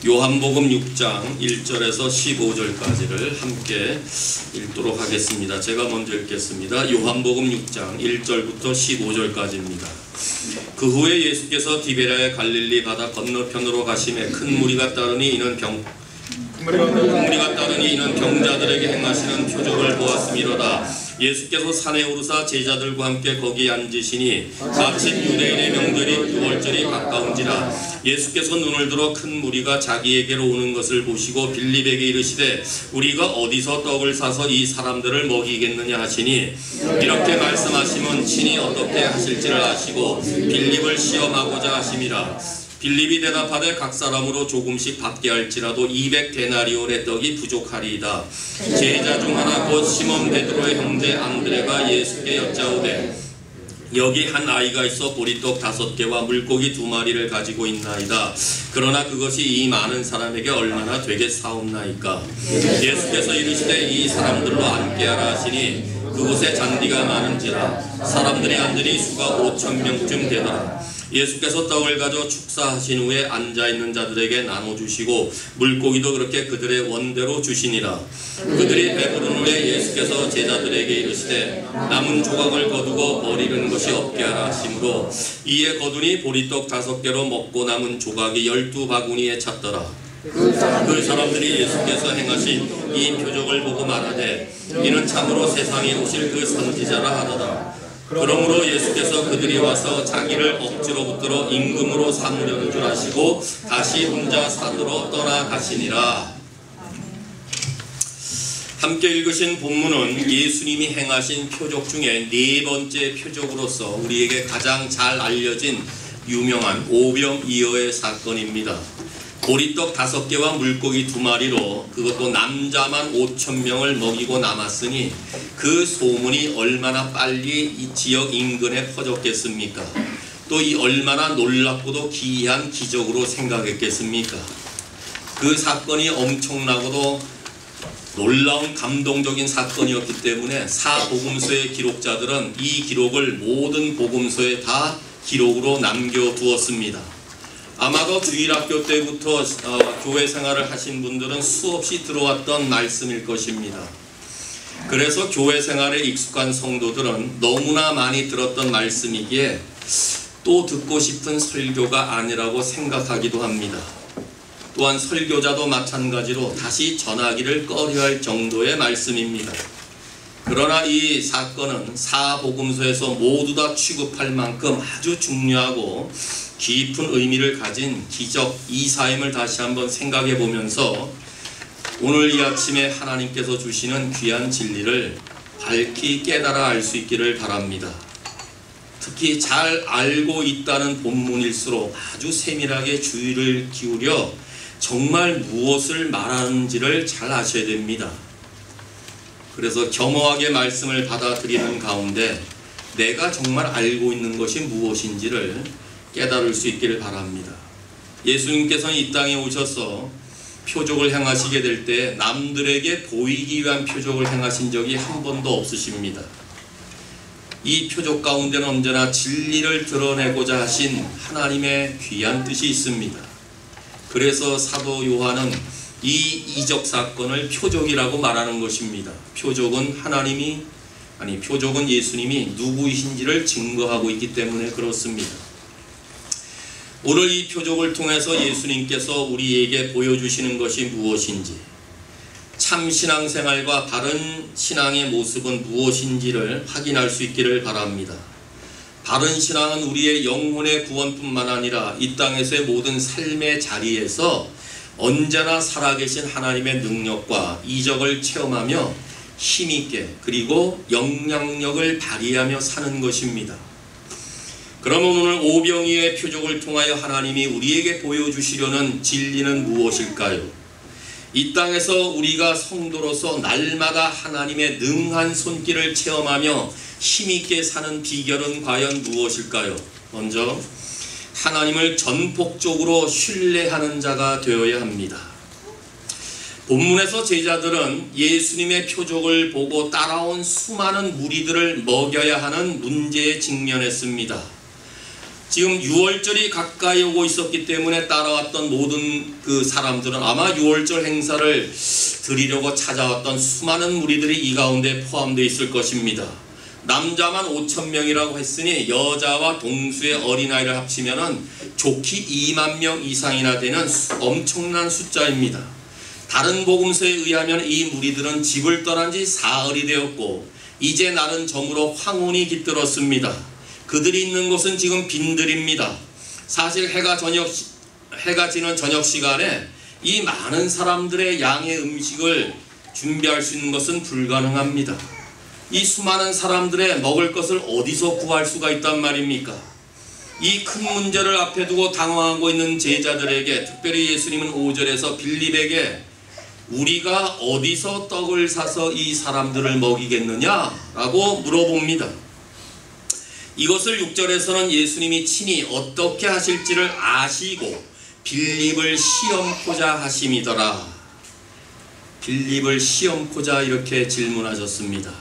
요한복음 6장 1절에서 15절까지를 함께 읽도록 하겠습니다. 제가 먼저 읽겠습니다. 요한복음 6장 1절부터 15절까지입니다. 그 후에 예수께서 디베랴의 갈릴리 바다 건너편으로 가심에 큰 무리가 따르니 이는 병자들에게 행하시는 표적을 보았음이로다. 예수께서 산에 오르사 제자들과 함께 거기 앉으시니 마침 유대인의 명절이 유월절이 가까운지라. 예수께서 눈을 들어 큰 무리가 자기에게로 오는 것을 보시고 빌립에게 이르시되 우리가 어디서 떡을 사서 이 사람들을 먹이겠느냐 하시니, 이렇게 말씀하시면 친히 어떻게 하실지를 아시고 빌립을 시험하고자 하심이라. 빌립이 대답하되 각 사람으로 조금씩 받게 할지라도 200데나리온의 떡이 부족하리이다. 제자 중 하나 곧 시몬 베드로의 형제 안드레가 예수께 여짜오되 여기 한 아이가 있어 보리떡 5개와 물고기 2마리를 가지고 있나이다. 그러나 그것이 이 많은 사람에게 얼마나 되겠사옵나이까. 예수께서 이르시되 이 사람들로 앉게하라 하시니 그곳에 잔디가 많은지라 사람들이 앉으니 수가 5,000명쯤 되더라. 예수께서 떡을 가져 축사하신 후에 앉아있는 자들에게 나눠주시고 물고기도 그렇게 그들의 원대로 주시니라. 그들이 배부른 후에 예수께서 제자들에게 이르시되 남은 조각을 거두고 버리는 것이 없게 하라 하심으로 이에 거두니 보리떡 5개로 먹고 남은 조각이 12바구니에 찼더라. 그 사람들이 예수께서 행하신 이 표적을 보고 말하되 이는 참으로 세상에 오실 그 선지자라 하더라. 그러므로 예수께서 그들이 와서 자기를 억지로 붙들어 임금으로 삼으려는 줄 아시고 다시 혼자 산으로 떠나가시니라. 함께 읽으신 본문은 예수님이 행하신 표적 중에 4번째 표적으로서 우리에게 가장 잘 알려진 유명한 오병이어의 사건입니다. 보리떡 5개와 물고기 2마리로 그것도 남자만 5,000명을 먹이고 남았으니 그 소문이 얼마나 빨리 이 지역 인근에 퍼졌겠습니까? 또 이 얼마나 놀랍고도 기이한 기적으로 생각했겠습니까? 그 사건이 엄청나고도 놀라운 감동적인 사건이었기 때문에 사복음서의 기록자들은 이 기록을 모든 복음서에 다 기록으로 남겨두었습니다. 아마도 주일학교 때부터 교회 생활을 하신 분들은 수없이 들어왔던 말씀일 것입니다. 그래서 교회 생활에 익숙한 성도들은 너무나 많이 들었던 말씀이기에 또 듣고 싶은 설교가 아니라고 생각하기도 합니다. 또한 설교자도 마찬가지로 다시 전하기를 꺼려할 정도의 말씀입니다. 그러나 이 사건은 사복음서에서 모두 다 취급할 만큼 아주 중요하고 깊은 의미를 가진 기적 이사임을 다시 한번 생각해 보면서 오늘 이 아침에 하나님께서 주시는 귀한 진리를 밝히 깨달아 알 수 있기를 바랍니다. 특히 잘 알고 있다는 본문일수록 아주 세밀하게 주의를 기울여 정말 무엇을 말하는지를 잘 아셔야 됩니다. 그래서 겸허하게 말씀을 받아들이는 가운데 내가 정말 알고 있는 것이 무엇인지를 깨달을 수 있기를 바랍니다. 예수님께서는 이 땅에 오셔서 표적을 행하시게 될 때 남들에게 보이기 위한 표적을 행하신 적이 한 번도 없으십니다. 이 표적 가운데는 언제나 진리를 드러내고자 하신 하나님의 귀한 뜻이 있습니다. 그래서 사도 요한은 이 이적 사건을 표적이라고 말하는 것입니다. 표적은 표적은 예수님이 누구이신지를 증거하고 있기 때문에 그렇습니다. 오늘 이 표적을 통해서 예수님께서 우리에게 보여주시는 것이 무엇인지, 참 신앙생활과 바른 신앙의 모습은 무엇인지를 확인할 수 있기를 바랍니다. 바른 신앙은 우리의 영혼의 구원뿐만 아니라 이 땅에서의 모든 삶의 자리에서 언제나 살아계신 하나님의 능력과 이적을 체험하며 힘있게 그리고 영향력을 발휘하며 사는 것입니다. 그러면 오늘 오병이어의 표적을 통하여 하나님이 우리에게 보여주시려는 진리는 무엇일까요? 이 땅에서 우리가 성도로서 날마다 하나님의 능한 손길을 체험하며 힘있게 사는 비결은 과연 무엇일까요? 먼저 하나님을 전폭적으로 신뢰하는 자가 되어야 합니다. 본문에서 제자들은 예수님의 표적을 보고 따라온 수많은 무리들을 먹여야 하는 문제에 직면했습니다. 지금 유월절이 가까이 오고 있었기 때문에 따라왔던 모든 그 사람들은 아마 유월절 행사를 드리려고 찾아왔던 수많은 무리들이 이 가운데 포함되어 있을 것입니다. 남자만 5,000명이라고 했으니 여자와 동수의 어린아이를 합치면은 좋기 2만 명 이상이나 되는 엄청난 숫자입니다. 다른 복음서에 의하면 이 무리들은 집을 떠난 지 사흘이 되었고 이제 날은 저물어 황혼이 깃들었습니다. 그들이 있는 곳은 지금 빈들입니다. 사실 해가 지는 저녁 시간에 이 많은 사람들의 양의 음식을 준비할 수 있는 것은 불가능합니다. 이 수많은 사람들의 먹을 것을 어디서 구할 수가 있단 말입니까? 이 큰 문제를 앞에 두고 당황하고 있는 제자들에게, 특별히 예수님은 5절에서 빌립에게 우리가 어디서 떡을 사서 이 사람들을 먹이겠느냐? 라고 물어봅니다. 이것을 6절에서는 예수님이 친히 어떻게 하실지를 아시고 빌립을 시험코자 하심이더라. 빌립을 시험코자 이렇게 질문하셨습니다.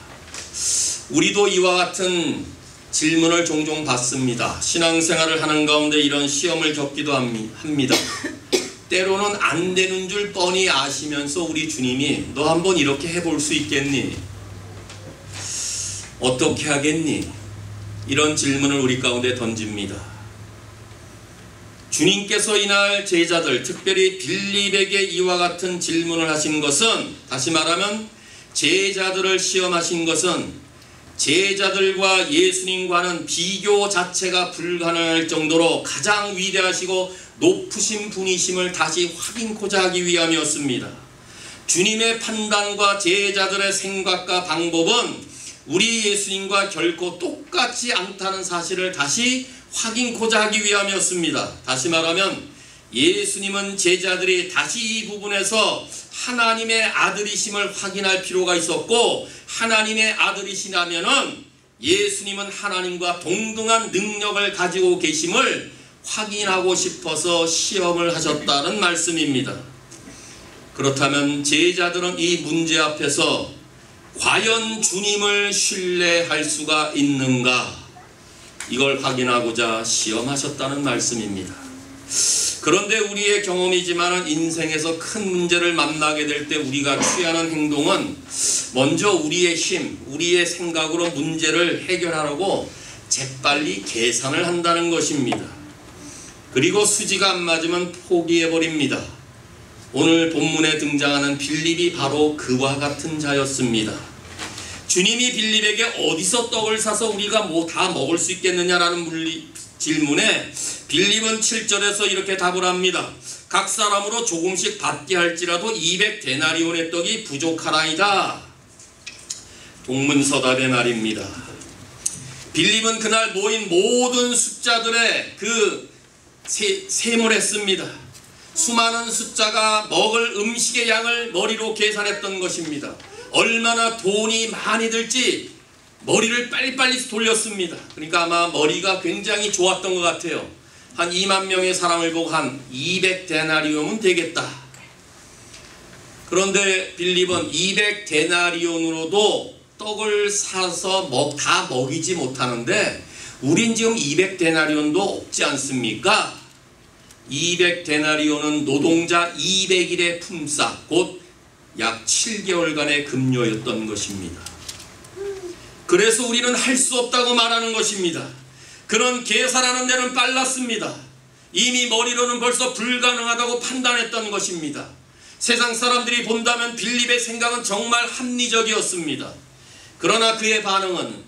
우리도 이와 같은 질문을 종종 받습니다. 신앙생활을 하는 가운데 이런 시험을 겪기도 합니다. 때로는 안 되는 줄 뻔히 아시면서 우리 주님이 너 한번 이렇게 해볼 수 있겠니? 어떻게 하겠니? 이런 질문을 우리 가운데 던집니다. 주님께서 이날 제자들, 특별히 빌립에게 이와 같은 질문을 하신 것은, 다시 말하면 제자들을 시험하신 것은 제자들과 예수님과는 비교 자체가 불가능할 정도로 가장 위대하시고 높으신 분이심을 다시 확인코자 하기 위함이었습니다. 주님의 판단과 제자들의 생각과 방법은 우리 예수님과 결코 똑같지 않다는 사실을 다시 확인코자 하기 위함이었습니다. 다시 말하면 예수님은 제자들이 다시 이 부분에서 하나님의 아들이심을 확인할 필요가 있었고, 하나님의 아들이시라면은 예수님은 하나님과 동등한 능력을 가지고 계심을 확인하고 싶어서 시험을 하셨다는 말씀입니다. 그렇다면 제자들은 이 문제 앞에서 과연 주님을 신뢰할 수가 있는가? 이걸 확인하고자 시험하셨다는 말씀입니다. 그런데 우리의 경험이지만 인생에서 큰 문제를 만나게 될 때 우리가 취하는 행동은 먼저 우리의 힘, 우리의 생각으로 문제를 해결하려고 재빨리 계산을 한다는 것입니다. 그리고 수지가 안 맞으면 포기해버립니다. 오늘 본문에 등장하는 빌립이 바로 그와 같은 자였습니다. 주님이 빌립에게 어디서 떡을 사서 우리가 뭐 다 먹을 수 있겠느냐라는 질문에 빌립은 7절에서 이렇게 답을 합니다. 각 사람으로 조금씩 받게 할지라도 200데나리온의 떡이 부족하나이다. 동문서답의 말입니다. 빌립은 그날 모인 모든 숫자들의 그 세물했습니다. 수많은 숫자가 먹을 음식의 양을 머리로 계산했던 것입니다. 얼마나 돈이 많이 들지 머리를 빨리빨리 돌렸습니다. 그러니까 아마 머리가 굉장히 좋았던 것 같아요. 한 2만 명의 사람을 보고 한 200데나리온은 되겠다. 그런데 빌립은 200데나리온으로도 떡을 사서 다 먹이지 못하는데 우린 지금 200데나리온도 없지 않습니까? 200데나리온은 노동자 200일의 품삯, 곧 약 7개월간의 급료였던 것입니다. 그래서 우리는 할 수 없다고 말하는 것입니다. 그런 계산하는 데는 빨랐습니다. 이미 머리로는 벌써 불가능하다고 판단했던 것입니다. 세상 사람들이 본다면 빌립의 생각은 정말 합리적이었습니다. 그러나 그의 반응은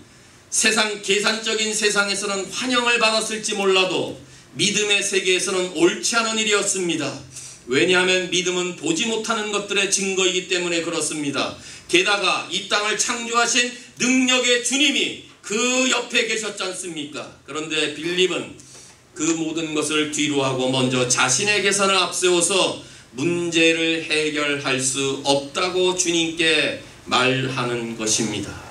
계산적인 세상에서는 환영을 받았을지 몰라도 믿음의 세계에서는 옳지 않은 일이었습니다. 왜냐하면 믿음은 보지 못하는 것들의 증거이기 때문에 그렇습니다. 게다가 이 땅을 창조하신 능력의 주님이 그 옆에 계셨지 않습니까? 그런데 빌립은 그 모든 것을 뒤로하고 먼저 자신의 계산을 앞세워서 문제를 해결할 수 없다고 주님께 말하는 것입니다.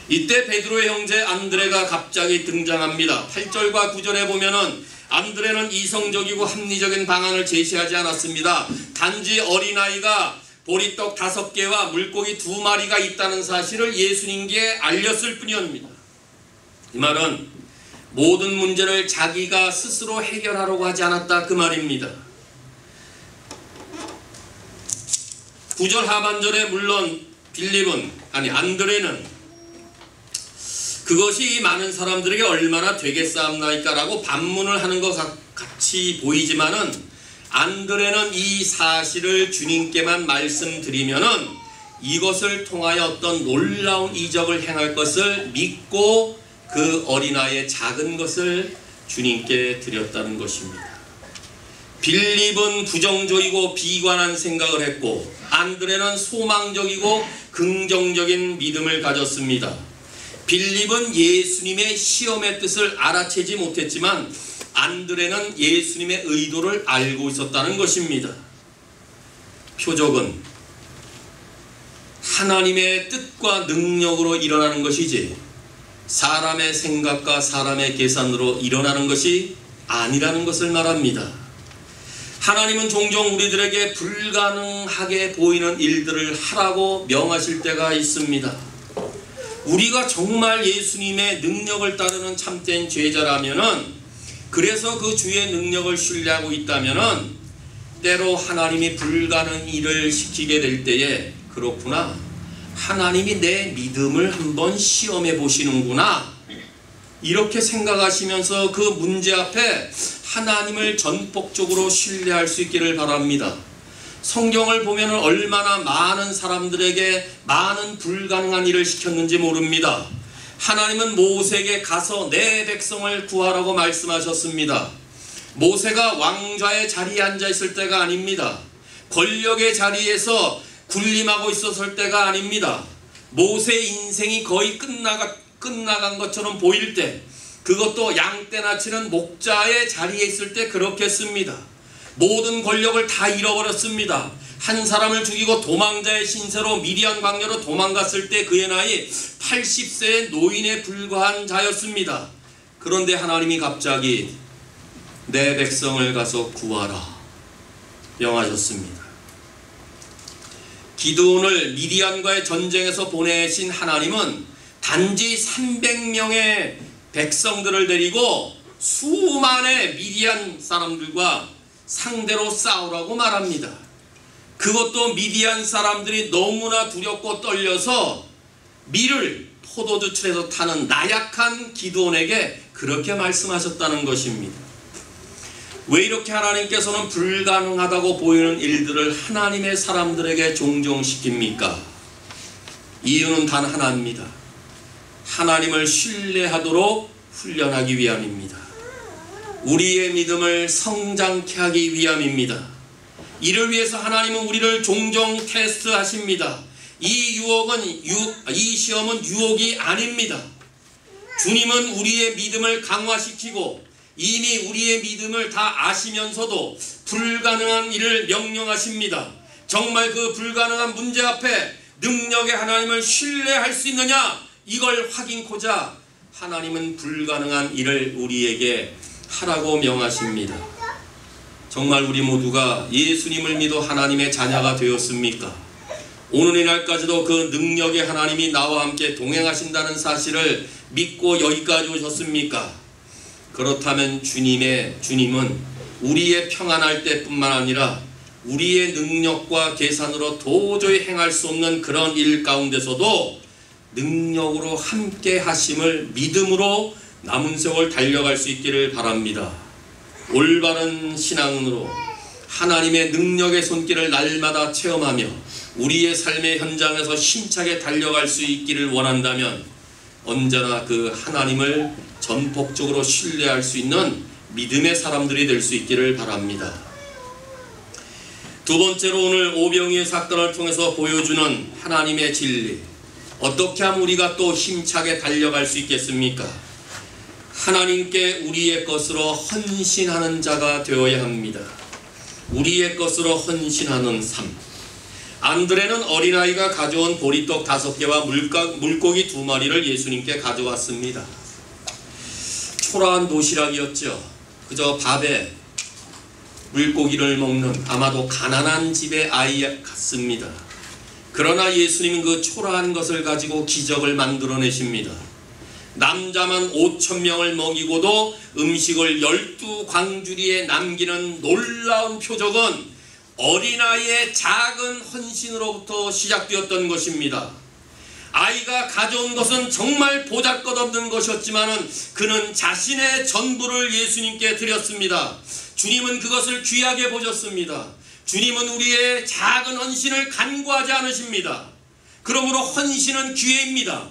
이때 베드로의 형제 안드레가 갑자기 등장합니다. 8절과 9절에 보면은 안드레는 이성적이고 합리적인 방안을 제시하지 않았습니다. 단지 어린아이가 보리떡 5개와 물고기 2마리가 있다는 사실을 예수님께 알렸을 뿐이었습니다. 이 말은 모든 문제를 자기가 스스로 해결하려고 하지 않았다 그 말입니다. 9절 하반절에 물론 안드레는 그것이 많은 사람들에게 얼마나 되겠사옵나이까 라고 반문을 하는 것 같이 보이지만은, 안드레는 이 사실을 주님께만 말씀드리면은 이것을 통하여 어떤 놀라운 이적을 행할 것을 믿고 그 어린아이의 작은 것을 주님께 드렸다는 것입니다. 빌립은 부정적이고 비관한 생각을 했고, 안드레는 소망적이고 긍정적인 믿음을 가졌습니다. 빌립은 예수님의 시험의 뜻을 알아채지 못했지만 안드레는 예수님의 의도를 알고 있었다는 것입니다. 표적은 하나님의 뜻과 능력으로 일어나는 것이지 사람의 생각과 사람의 계산으로 일어나는 것이 아니라는 것을 말합니다. 하나님은 종종 우리들에게 불가능하게 보이는 일들을 하라고 명하실 때가 있습니다. 우리가 정말 예수님의 능력을 따르는 참된 제자라면은, 그래서 그 주의 능력을 신뢰하고 있다면은 때로 하나님이 불가능한 일을 시키게 될 때에, 그렇구나, 하나님이 내 믿음을 한번 시험해 보시는구나, 이렇게 생각하시면서 그 문제 앞에 하나님을 전폭적으로 신뢰할 수 있기를 바랍니다. 성경을 보면 얼마나 많은 사람들에게 많은 불가능한 일을 시켰는지 모릅니다. 하나님은 모세에게 가서 내 백성을 구하라고 말씀하셨습니다. 모세가 왕좌의 자리에 앉아 있을 때가 아닙니다. 권력의 자리에서 군림하고 있었을 때가 아닙니다. 모세의 인생이 거의 끝나간 것처럼 보일 때, 그것도 양떼나 치는 목자의 자리에 있을 때 그렇게 씁니다. 모든 권력을 다 잃어버렸습니다. 한 사람을 죽이고 도망자의 신세로 미디안 광야로 도망갔을 때 그의 나이 80세의 노인에 불과한 자였습니다. 그런데 하나님이 갑자기 내 백성을 가서 구하라 명하셨습니다. 기드온을 미디안과의 전쟁에서 보내신 하나님은 단지 300명의 백성들을 데리고 수만의 미디안 사람들과 상대로 싸우라고 말합니다. 그것도 미디안 사람들이 너무나 두렵고 떨려서 밀을 포도주틀에서 타는 나약한 기드온에게 그렇게 말씀하셨다는 것입니다. 왜 이렇게 하나님께서는 불가능하다고 보이는 일들을 하나님의 사람들에게 종종 시킵니까? 이유는 단 하나입니다. 하나님을 신뢰하도록 훈련하기 위함입니다. 우리의 믿음을 성장케 하기 위함입니다. 이를 위해서 하나님은 우리를 종종 테스트하십니다. 이 시험은 유혹이 아닙니다. 주님은 우리의 믿음을 강화시키고 이미 우리의 믿음을 다 아시면서도 불가능한 일을 명령하십니다. 정말 그 불가능한 문제 앞에 능력의 하나님을 신뢰할 수 있느냐, 이걸 확인코자 하나님은 불가능한 일을 우리에게 하라고 명하십니다. 정말 우리 모두가 예수님을 믿어 하나님의 자녀가 되었습니까? 오늘 이날까지도 그 능력의 하나님이 나와 함께 동행하신다는 사실을 믿고 여기까지 오셨습니까? 그렇다면 주님은 우리의 평안할 때뿐만 아니라 우리의 능력과 계산으로 도저히 행할 수 없는 그런 일 가운데서도 능력으로 함께 하심을 믿음으로 남은 세월 달려갈 수 있기를 바랍니다. 올바른 신앙으로 하나님의 능력의 손길을 날마다 체험하며 우리의 삶의 현장에서 힘차게 달려갈 수 있기를 원한다면 언제나 그 하나님을 전폭적으로 신뢰할 수 있는 믿음의 사람들이 될 수 있기를 바랍니다. 두 번째로 오늘 오병이의 사건을 통해서 보여주는 하나님의 진리, 어떻게 하면 우리가 또 힘차게 달려갈 수 있겠습니까? 하나님께 우리의 것으로 헌신하는 자가 되어야 합니다. 우리의 것으로 헌신하는 삶. 안드레는 어린아이가 가져온 보리떡 5개와 물고기 2마리를 예수님께 가져왔습니다. 초라한 도시락이었죠. 그저 밥에 물고기를 먹는 아마도 가난한 집의 아이 같습니다. 그러나 예수님은 그 초라한 것을 가지고 기적을 만들어내십니다. 남자만 5,000명을 먹이고도 음식을 12광주리에 남기는 놀라운 표적은 어린아이의 작은 헌신으로부터 시작되었던 것입니다. 아이가 가져온 것은 정말 보잘것없는 것이었지만 그는 자신의 전부를 예수님께 드렸습니다. 주님은 그것을 귀하게 보셨습니다. 주님은 우리의 작은 헌신을 간과하지 않으십니다. 그러므로 헌신은 기회입니다.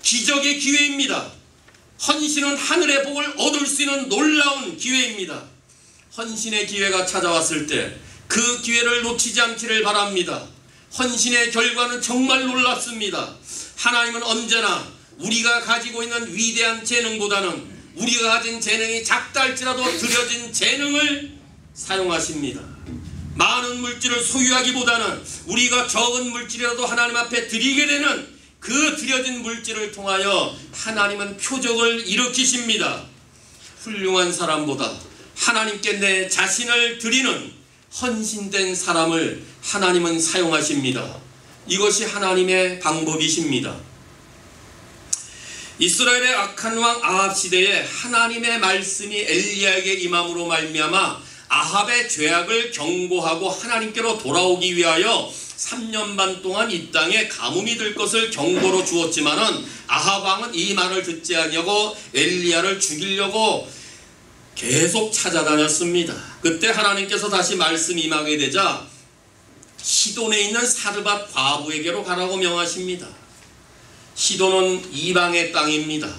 기적의 기회입니다. 헌신은 하늘의 복을 얻을 수 있는 놀라운 기회입니다. 헌신의 기회가 찾아왔을 때 그 기회를 놓치지 않기를 바랍니다. 헌신의 결과는 정말 놀랍습니다. 하나님은 언제나 우리가 가지고 있는 위대한 재능보다는 우리가 가진 재능이 작다 할지라도 드려진 재능을 사용하십니다. 많은 물질을 소유하기보다는 우리가 적은 물질이라도 하나님 앞에 드리게 되는 그 드려진 물질을 통하여 하나님은 표적을 일으키십니다. 훌륭한 사람보다 하나님께 내 자신을 드리는 헌신된 사람을 하나님은 사용하십니다. 이것이 하나님의 방법이십니다. 이스라엘의 악한 왕 아합 시대에 하나님의 말씀이 엘리야에게 임함으로 말미암아 아합의 죄악을 경고하고 하나님께로 돌아오기 위하여 3년 반 동안 이 땅에 가뭄이 들 것을 경고로 주었지만은 아합 왕은 이 말을 듣지 아니하고 엘리야를 죽이려고 계속 찾아다녔습니다. 그때 하나님께서 다시 말씀이 임하게 되자 시돈에 있는 사르밧 과부에게로 가라고 명하십니다. 시돈은 이방의 땅입니다.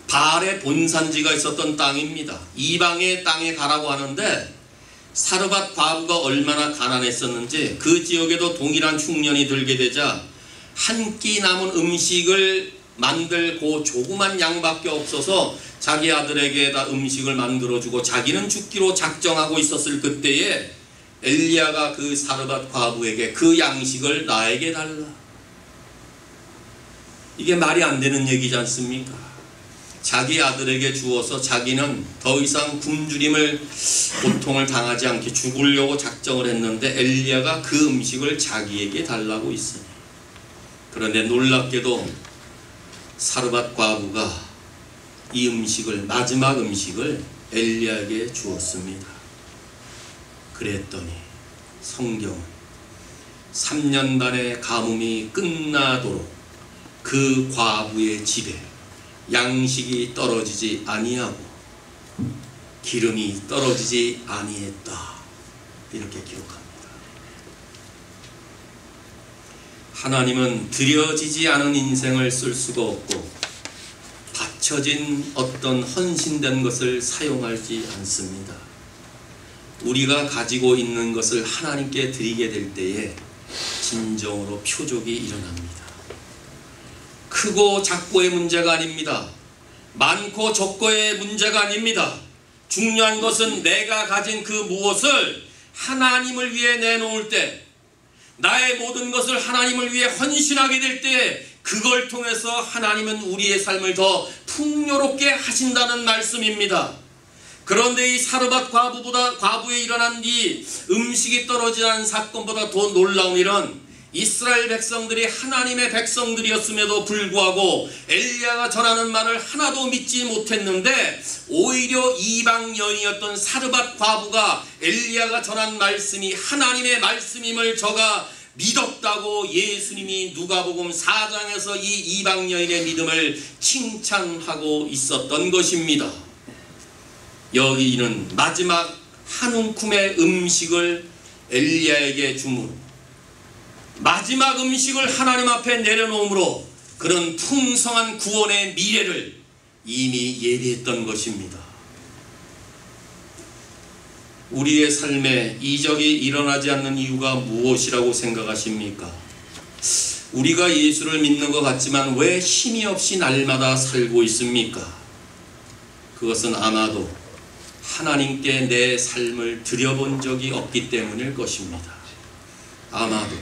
바알의 본산지가 있었던 땅입니다. 이방의 땅에 가라고 하는데 사르밧 과부가 얼마나 가난했었는지 그 지역에도 동일한 흉년이 들게 되자 한 끼 남은 음식을 만들고 조그만 양밖에 없어서 자기 아들에게다 음식을 만들어주고 자기는 죽기로 작정하고 있었을 그때에 엘리야가 그 사르밧 과부에게 그 양식을 나에게 달라. 이게 말이 안 되는 얘기지 않습니까? 자기 아들에게 주어서 자기는 더 이상 굶주림을 고통을 당하지 않게 죽으려고 작정을 했는데 엘리야가 그 음식을 자기에게 달라고 했으니. 그런데 놀랍게도 사르밧 과부가 이 음식을 마지막 음식을 엘리야에게 주었습니다. 그랬더니 성경은 3년 반의 가뭄이 끝나도록 그 과부의 집에 양식이 떨어지지 아니하고 기름이 떨어지지 아니했다. 이렇게 기록합니다. 하나님은 드려지지 않은 인생을 쓸 수가 없고 바쳐진 어떤 헌신된 것을 사용하지 않습니다. 우리가 가지고 있는 것을 하나님께 드리게 될 때에 진정으로 표적이 일어납니다. 크고 작고의 문제가 아닙니다. 많고 적고의 문제가 아닙니다. 중요한 것은 내가 가진 그 무엇을 하나님을 위해 내놓을 때, 나의 모든 것을 하나님을 위해 헌신하게 될 때 그걸 통해서 하나님은 우리의 삶을 더 풍요롭게 하신다는 말씀입니다. 그런데 이 사르밧 과부에 일어난 이 음식이 떨어지는 사건보다 더 놀라운 일은 이스라엘 백성들이 하나님의 백성들이었음에도 불구하고 엘리야가 전하는 말을 하나도 믿지 못했는데 오히려 이방 여인이었던 사르밧 과부가 엘리야가 전한 말씀이 하나님의 말씀임을 저가 믿었다고 예수님이 누가복음 4장에서 이 이방 여인의 믿음을 칭찬하고 있었던 것입니다. 여기는 마지막 한 움큼의 음식을 엘리야에게 주므로 마지막 음식을 하나님 앞에 내려놓음으로 그런 풍성한 구원의 미래를 이미 예비했던 것입니다. 우리의 삶에 이적이 일어나지 않는 이유가 무엇이라고 생각하십니까? 우리가 예수를 믿는 것 같지만 왜 힘이 없이 날마다 살고 있습니까? 그것은 아마도 하나님께 내 삶을 드려본 적이 없기 때문일 것입니다. 아마도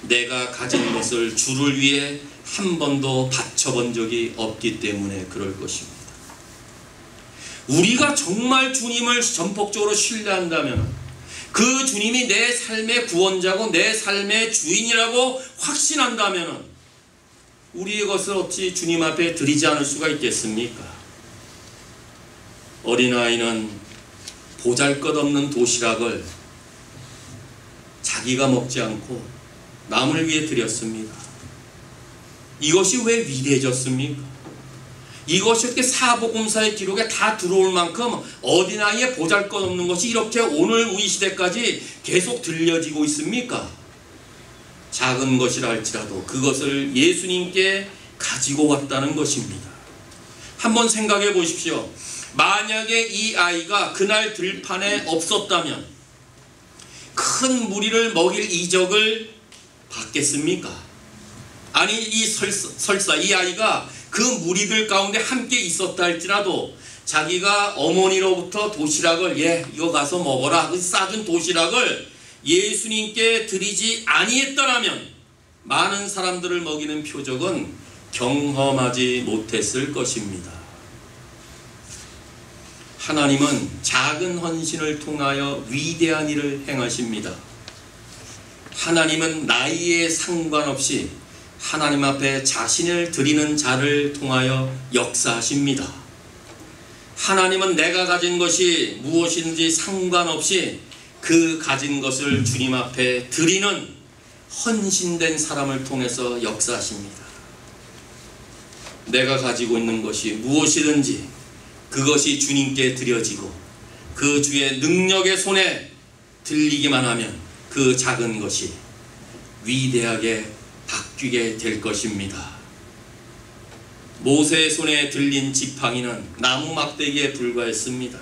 내가 가진 것을 주를 위해 한 번도 바쳐본 적이 없기 때문에 그럴 것입니다. 우리가 정말 주님을 전폭적으로 신뢰한다면, 그 주님이 내 삶의 구원자고 내 삶의 주인이라고 확신한다면 우리의 것을 어찌 주님 앞에 드리지 않을 수가 있겠습니까? 어린아이는 보잘것없는 도시락을 자기가 먹지 않고 남을 위해 드렸습니다. 이것이 왜 위대해졌습니까? 이것이 이렇게 사복음서의 기록에 다 들어올 만큼 어린아이의 보잘것없는 것이 이렇게 오늘 우리 시대까지 계속 들려지고 있습니까? 작은 것이라 할지라도 그것을 예수님께 가지고 왔다는 것입니다. 한번 생각해 보십시오. 만약에 이 아이가 그날 들판에 없었다면 큰 무리를 먹일 이적을 받겠습니까? 아니 이 설사 이 아이가 그 무리들 가운데 함께 있었다 할지라도 자기가 어머니로부터 도시락을 이거 가서 먹어라 싸준 도시락을 예수님께 드리지 아니했더라면 많은 사람들을 먹이는 표적은 경험하지 못했을 것입니다. 하나님은 작은 헌신을 통하여 위대한 일을 행하십니다. 하나님은 나이에 상관없이 하나님 앞에 자신을 드리는 자를 통하여 역사하십니다. 하나님은 내가 가진 것이 무엇인지 상관없이 그 가진 것을 주님 앞에 드리는 헌신된 사람을 통해서 역사하십니다. 내가 가지고 있는 것이 무엇이든지 그것이 주님께 드려지고 그 주의 능력의 손에 들리기만 하면 그 작은 것이 위대하게 바뀌게 될 것입니다. 모세의 손에 들린 지팡이는 나무 막대기에 불과했습니다.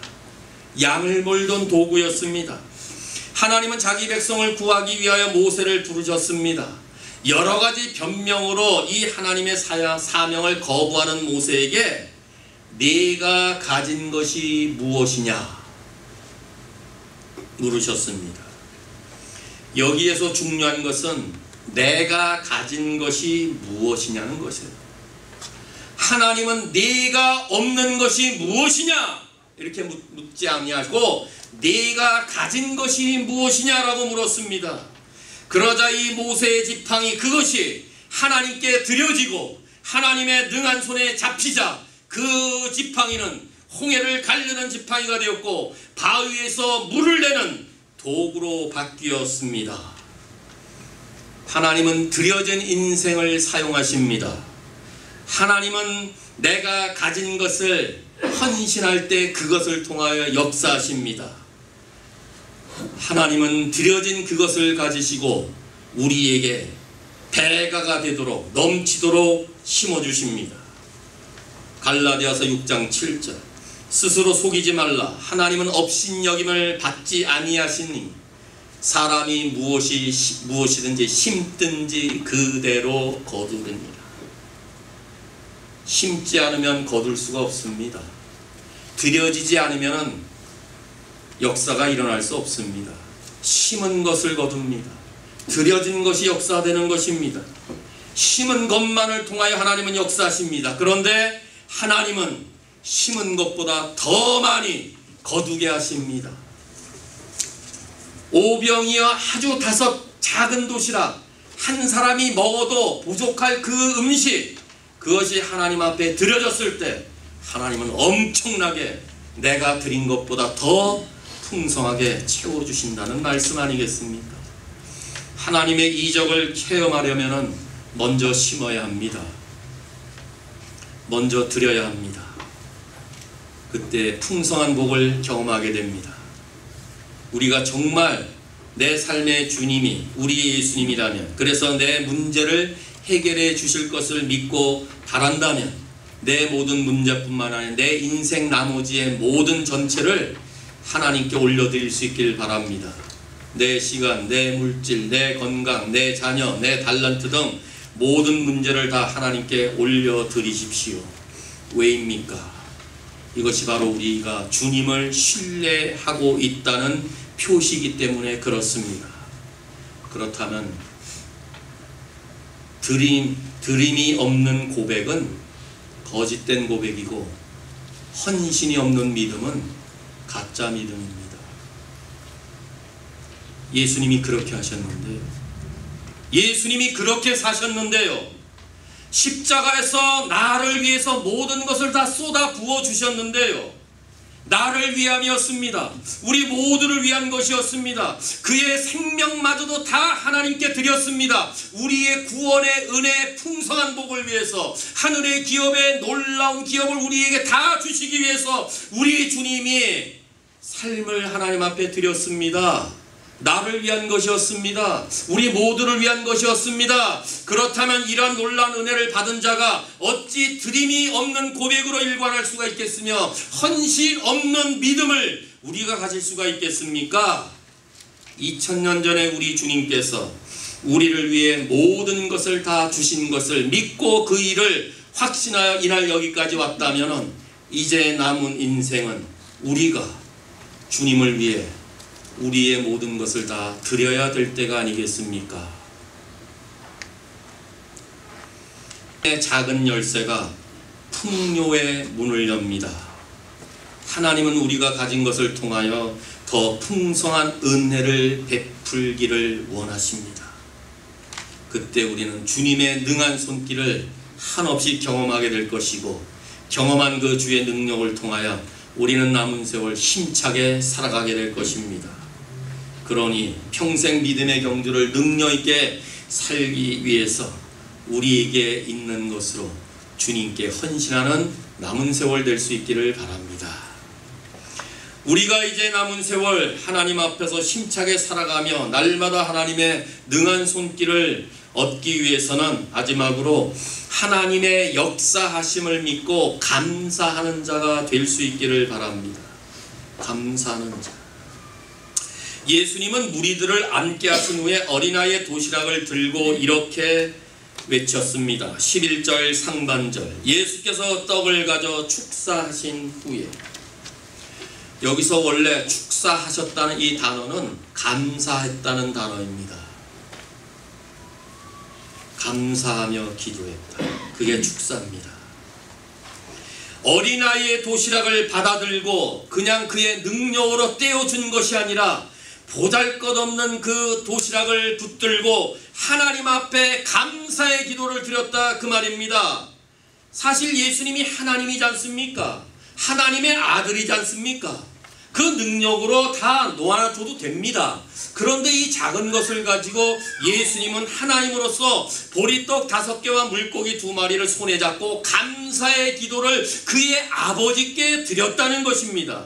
양을 몰던 도구였습니다. 하나님은 자기 백성을 구하기 위하여 모세를 부르셨습니다. 여러 가지 변명으로 이 하나님의 사명을 거부하는 모세에게 네가 가진 것이 무엇이냐 물으셨습니다. 여기에서 중요한 것은 내가 가진 것이 무엇이냐는 것이에요. 하나님은 네가 없는 것이 무엇이냐 이렇게 묻지 아니하고 네가 가진 것이 무엇이냐라고 물었습니다. 그러자 이 모세의 지팡이 그것이 하나님께 드려지고 하나님의 능한 손에 잡히자 그 지팡이는 홍해를 가르는 지팡이가 되었고 바위에서 물을 내는 도구로 바뀌었습니다. 하나님은 드려진 인생을 사용하십니다. 하나님은 내가 가진 것을 헌신할 때 그것을 통하여 역사하십니다. 하나님은 드려진 그것을 가지시고 우리에게 배가가 되도록 넘치도록 심어주십니다. 갈라디아서 6장 7절 스스로 속이지 말라. 하나님은 업신여김을 받지 아니하시니 사람이 무엇이든지 심든지 그대로 거두느니라. 심지 않으면 거둘 수가 없습니다. 드려지지 않으면 역사가 일어날 수 없습니다. 심은 것을 거둡니다. 드려진 것이 역사되는 것입니다. 심은 것만을 통하여 하나님은 역사하십니다. 그런데 하나님은 심은 것보다 더 많이 거두게 하십니다. 오병이어 아주 5 작은 도시락 한 사람이 먹어도 부족할 그 음식 그것이 하나님 앞에 드려졌을 때 하나님은 엄청나게 내가 드린 것보다 더 풍성하게 채워주신다는 말씀 아니겠습니까? 하나님의 이적을 체험하려면 먼저 심어야 합니다. 먼저 드려야 합니다. 그때 풍성한 복을 경험하게 됩니다. 우리가 정말 내 삶의 주님이 우리 예수님이라면, 그래서 내 문제를 해결해 주실 것을 믿고 바란다면 내 모든 문제뿐만 아니라 내 인생 나머지의 모든 전체를 하나님께 올려드릴 수 있길 바랍니다. 내 시간, 내 물질, 내 건강, 내 자녀, 내 달란트 등 모든 문제를 다 하나님께 올려드리십시오. 왜입니까? 이것이 바로 우리가 주님을 신뢰하고 있다는 표시이기 때문에 그렇습니다. 그렇다면 드림이 없는 고백은 거짓된 고백이고 헌신이 없는 믿음은 가짜 믿음입니다. 예수님이 그렇게 하셨는데요. 예수님이 그렇게 사셨는데요. 십자가에서 나를 위해서 모든 것을 다 쏟아 부어 주셨는데요, 나를 위함이었습니다. 우리 모두를 위한 것이었습니다. 그의 생명마저도 다 하나님께 드렸습니다. 우리의 구원의 은혜의 풍성한 복을 위해서, 하늘의 기업의 놀라운 기업을 우리에게 다 주시기 위해서 우리 주님이 삶을 하나님 앞에 드렸습니다. 나를 위한 것이었습니다. 우리 모두를 위한 것이었습니다. 그렇다면 이러한 놀라운 은혜를 받은 자가 어찌 드림이 없는 고백으로 일관할 수가 있겠으며 헌신 없는 믿음을 우리가 가질 수가 있겠습니까? 2000년 전에 우리 주님께서 우리를 위해 모든 것을 다 주신 것을 믿고 그 일을 확신하여 이날 여기까지 왔다면, 이제 남은 인생은 우리가 주님을 위해 우리의 모든 것을 다 드려야 될 때가 아니겠습니까? 작은 열쇠가 풍요의 문을 엽니다. 하나님은 우리가 가진 것을 통하여 더 풍성한 은혜를 베풀기를 원하십니다. 그때 우리는 주님의 능한 손길을 한없이 경험하게 될 것이고, 경험한 그 주의 능력을 통하여 우리는 남은 세월 힘차게 살아가게 될 것입니다. 그러니 평생 믿음의 경주를 능력 있게 살기 위해서 우리에게 있는 것으로 주님께 헌신하는 남은 세월 될 수 있기를 바랍니다. 우리가 이제 남은 세월 하나님 앞에서 힘차게 살아가며 날마다 하나님의 능한 손길을 얻기 위해서는 마지막으로 하나님의 역사하심을 믿고 감사하는 자가 될 수 있기를 바랍니다. 감사하는 자. 예수님은 무리들을 앉게 하신 후에 어린아이의 도시락을 들고 이렇게 외쳤습니다. 11절 상반절, 예수께서 떡을 가져 축사하신 후에. 여기서 원래 축사하셨다는 이 단어는 감사했다는 단어입니다. 감사하며 기도했다. 그게 축사입니다. 어린아이의 도시락을 받아들고 그냥 그의 능력으로 떼어준 것이 아니라 보잘것없는 그 도시락을 붙들고 하나님 앞에 감사의 기도를 드렸다, 그 말입니다. 사실 예수님이 하나님이지 않습니까? 하나님의 아들이지 않습니까? 그 능력으로 다 놓아줘도 됩니다. 그런데 이 작은 것을 가지고 예수님은 하나님으로서 보리떡 5개와 물고기 2마리를 손에 잡고 감사의 기도를 그의 아버지께 드렸다는 것입니다.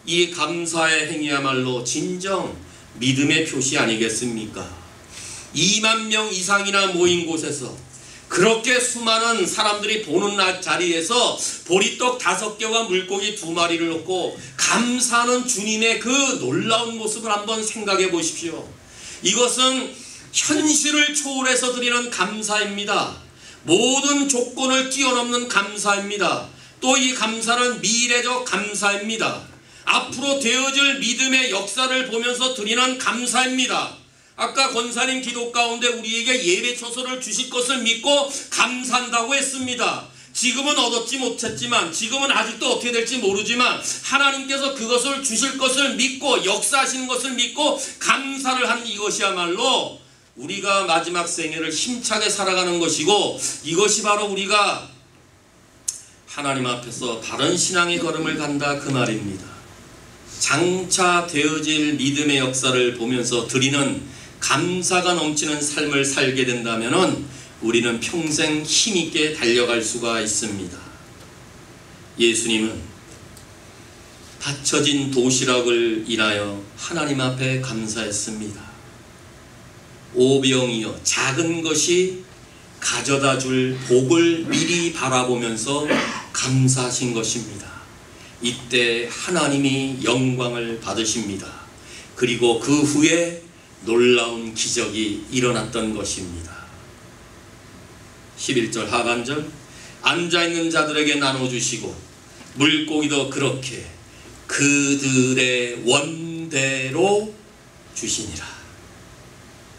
이 감사의 행위야말로 진정 믿음의 표시 아니겠습니까? 2만 명 이상이나 모인 곳에서 그렇게 수많은 사람들이 보는 자리에서 보리떡 5개와 물고기 2마리를 놓고 감사하는 주님의 그 놀라운 모습을 한번 생각해 보십시오. 이것은 현실을 초월해서 드리는 감사입니다. 모든 조건을 뛰어넘는 감사입니다. 또 이 감사는 미래적 감사입니다. 앞으로 되어질 믿음의 역사를 보면서 드리는 감사입니다. 아까 권사님 기도 가운데 우리에게 예배 처소를 주실 것을 믿고 감사한다고 했습니다. 지금은 얻었지 못했지만, 지금은 아직도 어떻게 될지 모르지만 하나님께서 그것을 주실 것을 믿고 역사하시는 것을 믿고 감사를 한 이것이야말로 우리가 마지막 생애를 힘차게 살아가는 것이고, 이것이 바로 우리가 하나님 앞에서 바른 신앙의 걸음을 간다, 그 말입니다. 장차 되어질 믿음의 역사를 보면서 드리는 감사가 넘치는 삶을 살게 된다면 우리는 평생 힘있게 달려갈 수가 있습니다. 예수님은 받쳐진 도시락을 인하여 하나님 앞에 감사했습니다. 오병이어 작은 것이 가져다 줄 복을 미리 바라보면서 감사하신 것입니다. 이때 하나님이 영광을 받으십니다. 그리고 그 후에 놀라운 기적이 일어났던 것입니다. 11절 하반절, 앉아있는 자들에게 나눠주시고 물고기도 그렇게 그들의 원대로 주시니라.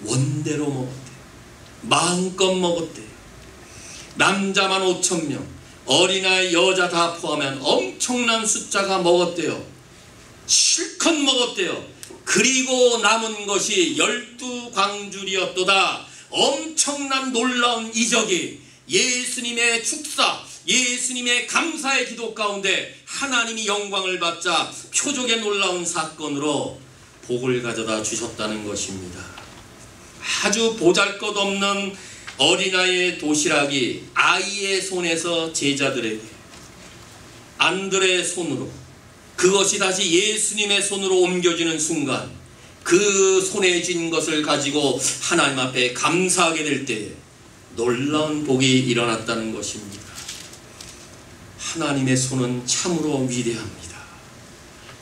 원대로 먹었대요. 마음껏 먹었대요. 남자만 5,000명, 어린아이 여자 다 포함한 엄청난 숫자가 먹었대요. 실컷 먹었대요. 그리고 남은 것이 12광줄이었도다. 엄청난 놀라운 이적이 예수님의 축사, 예수님의 감사의 기도 가운데 하나님이 영광을 받자 표적의 놀라운 사건으로 복을 가져다 주셨다는 것입니다. 아주 보잘것없는 어린아이의 도시락이 아이의 손에서 제자들에게, 안드레의 손으로, 그것이 다시 예수님의 손으로 옮겨지는 순간 그 손에 쥔 것을 가지고 하나님 앞에 감사하게 될 때에 놀라운 복이 일어났다는 것입니다. 하나님의 손은 참으로 위대합니다.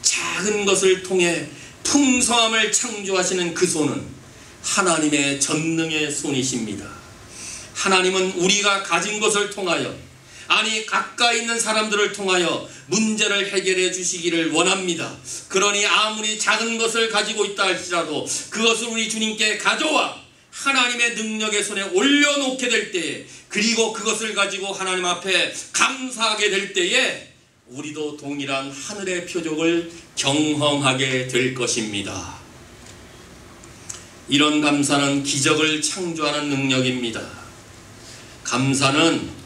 작은 것을 통해 풍성함을 창조하시는 그 손은 하나님의 전능의 손이십니다. 하나님은 우리가 가진 것을 통하여, 아니 가까이 있는 사람들을 통하여 문제를 해결해 주시기를 원합니다. 그러니 아무리 작은 것을 가지고 있다 할지라도 그것을 우리 주님께 가져와 하나님의 능력의 손에 올려놓게 될 때에, 그리고 그것을 가지고 하나님 앞에 감사하게 될 때에 우리도 동일한 하늘의 표적을 경험하게 될 것입니다. 이런 감사는 기적을 창조하는 능력입니다. 감사는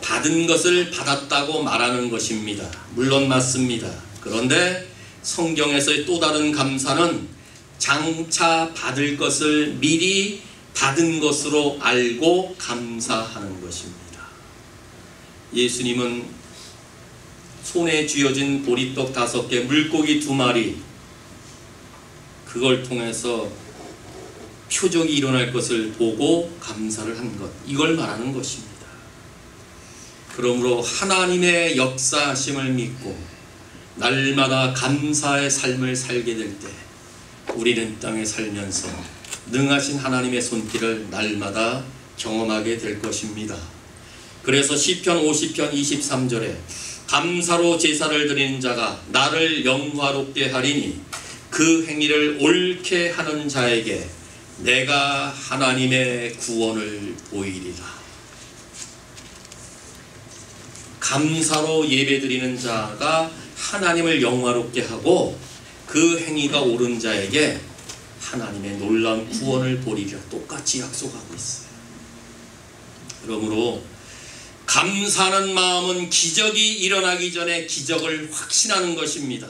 받은 것을 받았다고 말하는 것입니다. 물론 맞습니다. 그런데 성경에서의 또 다른 감사는 장차 받을 것을 미리 받은 것으로 알고 감사하는 것입니다. 예수님은 손에 쥐어진 보리떡 5개, 물고기 2마리, 그걸 통해서 표적이 일어날 것을 보고 감사를 한 것, 이걸 말하는 것입니다. 그러므로 하나님의 역사하심을 믿고 날마다 감사의 삶을 살게 될 때 우리는 땅에 살면서 능하신 하나님의 손길을 날마다 경험하게 될 것입니다. 그래서 시편 50편 23절에 감사로 제사를 드리는 자가 나를 영화롭게 하리니 그 행위를 옳게 하는 자에게 내가 하나님의 구원을 보이리라. 감사로 예배드리는 자가 하나님을 영화롭게 하고 그 행위가 옳은 자에게 하나님의 놀라운 구원을 보리라. 똑같이 약속하고 있어요. 그러므로 감사하는 마음은 기적이 일어나기 전에 기적을 확신하는 것입니다.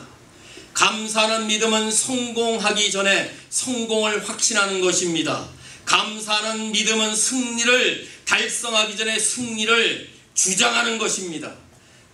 감사하는 믿음은 성공하기 전에 성공을 확신하는 것입니다. 감사하는 믿음은 승리를 달성하기 전에 승리를 주장하는 것입니다.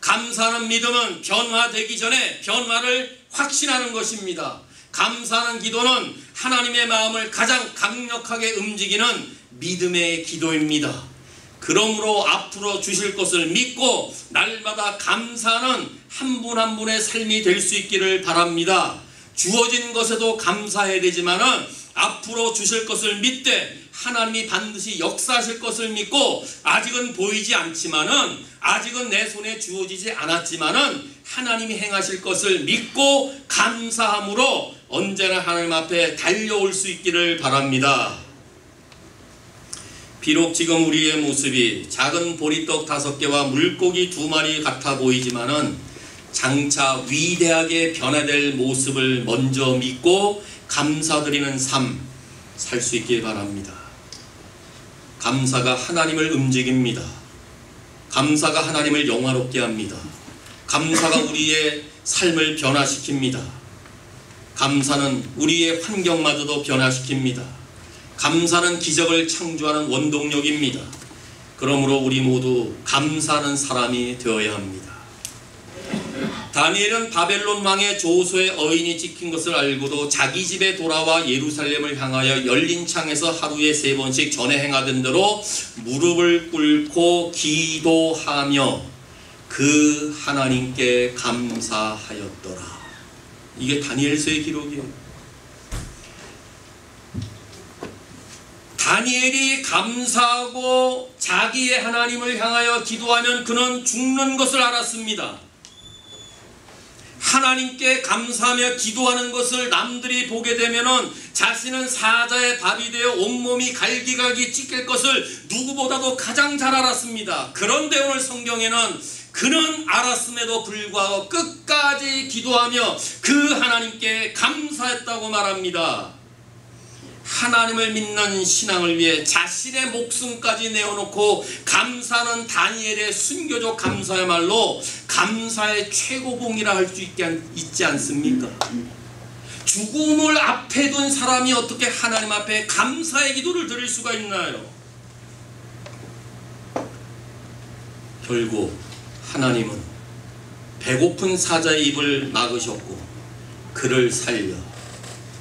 감사하는 믿음은 변화되기 전에 변화를 확신하는 것입니다. 감사하는 기도는 하나님의 마음을 가장 강력하게 움직이는 믿음의 기도입니다. 그러므로 앞으로 주실 것을 믿고 날마다 감사하는 한 분 한 분의 삶이 될 수 있기를 바랍니다. 주어진 것에도 감사해야 되지만은 앞으로 주실 것을 믿되 하나님이 반드시 역사하실 것을 믿고, 아직은 보이지 않지만은, 아직은 내 손에 주어지지 않았지만은 하나님이 행하실 것을 믿고 감사함으로 언제나 하나님 앞에 달려올 수 있기를 바랍니다. 비록 지금 우리의 모습이 작은 보리떡 5개와 물고기 2마리 같아 보이지만은 장차 위대하게 변화될 모습을 먼저 믿고 감사드리는 삶 살 수 있길 바랍니다. 감사가 하나님을 움직입니다. 감사가 하나님을 영화롭게 합니다. 감사가 우리의 삶을 변화시킵니다. 감사는 우리의 환경마저도 변화시킵니다. 감사는 기적을 창조하는 원동력입니다. 그러므로 우리 모두 감사하는 사람이 되어야 합니다. 다니엘은 바벨론 왕의 조소의 어인이 찍힌 것을 알고도 자기 집에 돌아와 예루살렘을 향하여 열린 창에서 하루에 3번씩 전에 행하던 대로 무릎을 꿇고 기도하며 그 하나님께 감사하였더라. 이게 다니엘서의 기록이에요. 다니엘이 감사하고 자기의 하나님을 향하여 기도하면 그는 죽는 것을 알았습니다. 하나님께 감사하며 기도하는 것을 남들이 보게 되면은 자신은 사자의 밥이 되어 온몸이 갈기갈기 찢길 것을 누구보다도 가장 잘 알았습니다. 그런데 오늘 성경에는 그는 알았음에도 불구하고 끝까지 기도하며 그 하나님께 감사했다고 말합니다. 하나님을 믿는 신앙을 위해 자신의 목숨까지 내어놓고 감사하는 다니엘의 순교적 감사야말로 감사의 최고봉이라 할 수 있지 않습니까? 죽음을 앞에 둔 사람이 어떻게 하나님 앞에 감사의 기도를 드릴 수가 있나요? 결국 하나님은 배고픈 사자의 입을 막으셨고 그를 살려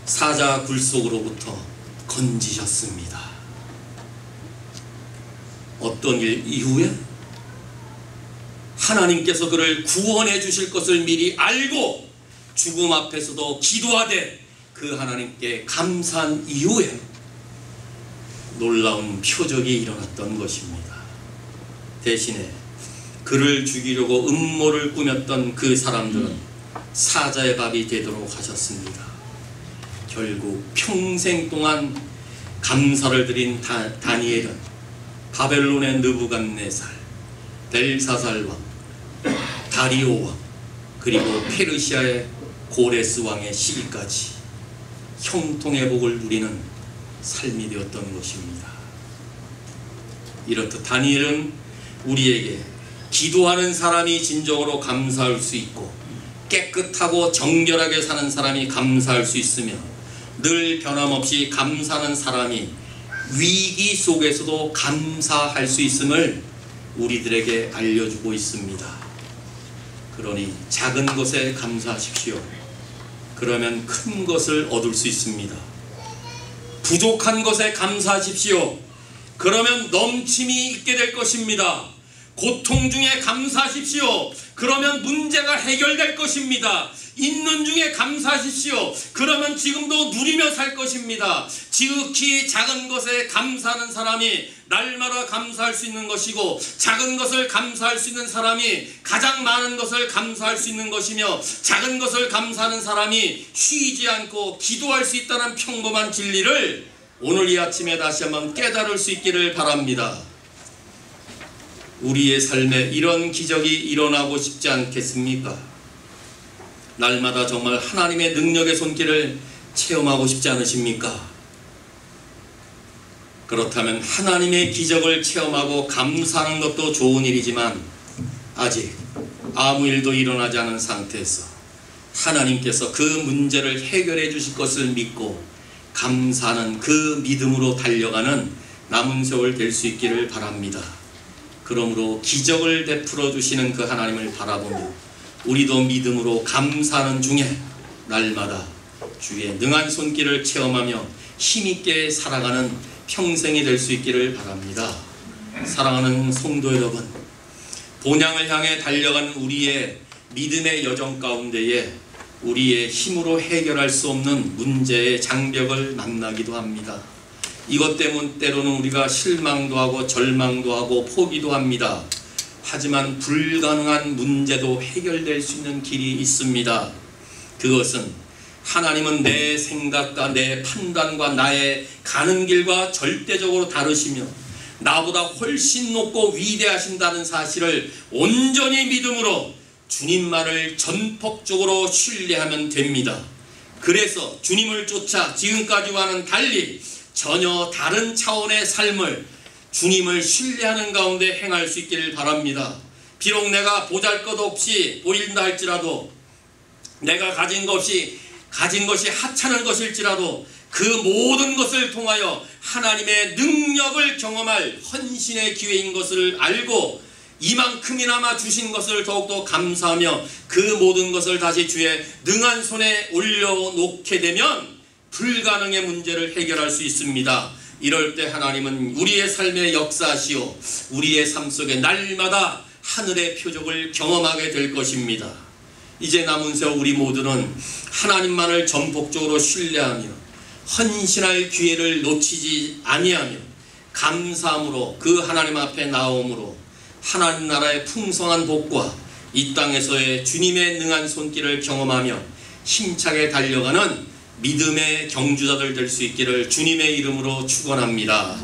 사자 굴 속으로부터 건지셨습니다. 어떤 일 이후에 하나님께서 그를 구원해 주실 것을 미리 알고 죽음 앞에서도 기도하되 그 하나님께 감사한 이후에 놀라운 표적이 일어났던 것입니다. 대신에 그를 죽이려고 음모를 꾸몄던 그 사람들은 사자의 밥이 되도록 하셨습니다. 결국 평생 동안 감사를 드린 다니엘은 바벨론의 느부갓네살, 벨사살 왕, 다리오 왕, 그리고 페르시아의 고레스 왕의 시기까지 형통의 복을 누리는 삶이 되었던 것입니다. 이렇듯 다니엘은 우리에게 기도하는 사람이 진정으로 감사할 수 있고 깨끗하고 정결하게 사는 사람이 감사할 수 있으며 늘 변함없이 감사하는 사람이 위기 속에서도 감사할 수 있음을 우리들에게 알려주고 있습니다. 그러니 작은 것에 감사하십시오. 그러면 큰 것을 얻을 수 있습니다. 부족한 것에 감사하십시오. 그러면 넘침이 있게 될 것입니다. 고통 중에 감사하십시오. 그러면 문제가 해결될 것입니다. 있는 중에 감사하십시오. 그러면 지금도 누리며 살 것입니다. 지극히 작은 것에 감사하는 사람이 날마다 감사할 수 있는 것이고 작은 것을 감사할 수 있는 사람이 가장 많은 것을 감사할 수 있는 것이며 작은 것을 감사하는 사람이 쉬지 않고 기도할 수 있다는 평범한 진리를 오늘 이 아침에 다시 한번 깨달을 수 있기를 바랍니다. 우리의 삶에 이런 기적이 일어나고 싶지 않겠습니까? 날마다 정말 하나님의 능력의 손길을 체험하고 싶지 않으십니까? 그렇다면 하나님의 기적을 체험하고 감사하는 것도 좋은 일이지만 아직 아무 일도 일어나지 않은 상태에서 하나님께서 그 문제를 해결해 주실 것을 믿고 감사하는 그 믿음으로 달려가는 남은 세월 될 수 있기를 바랍니다. 그러므로 기적을 베풀어 주시는 그 하나님을 바라보며 우리도 믿음으로 감사하는 중에 날마다 주의 능한 손길을 체험하며 힘있게 살아가는 평생이 될 수 있기를 바랍니다. 사랑하는 성도 여러분, 본향을 향해 달려가는 우리의 믿음의 여정 가운데에 우리의 힘으로 해결할 수 없는 문제의 장벽을 만나기도 합니다. 이것 때문에 때로는 우리가 실망도 하고 절망도 하고 포기도 합니다. 하지만 불가능한 문제도 해결될 수 있는 길이 있습니다. 그것은 하나님은 내 생각과 내 판단과 나의 가는 길과 절대적으로 다르시며 나보다 훨씬 높고 위대하신다는 사실을 온전히 믿음으로 주님만을 전폭적으로 신뢰하면 됩니다. 그래서 주님을 쫓아 지금까지와는 달리 전혀 다른 차원의 삶을 주님을 신뢰하는 가운데 행할 수 있기를 바랍니다. 비록 내가 보잘것없이 보인다 할지라도 내가 가진 것이 하찮은 것일지라도 그 모든 것을 통하여 하나님의 능력을 경험할 헌신의 기회인 것을 알고 이만큼이나마 주신 것을 더욱더 감사하며 그 모든 것을 다시 주의 능한 손에 올려놓게 되면 불가능의 문제를 해결할 수 있습니다. 이럴 때 하나님은 우리의 삶의 역사시오 우리의 삶 속에 날마다 하늘의 표적을 경험하게 될 것입니다. 이제 남은 세월 우리 모두는 하나님만을 전폭적으로 신뢰하며 헌신할 기회를 놓치지 아니하며 감사함으로 그 하나님 앞에 나옴으로 하나님 나라의 풍성한 복과 이 땅에서의 주님의 능한 손길을 경험하며 힘차게 달려가는 믿음의 경주자들 될 수 있기를 주님의 이름으로 축원합니다.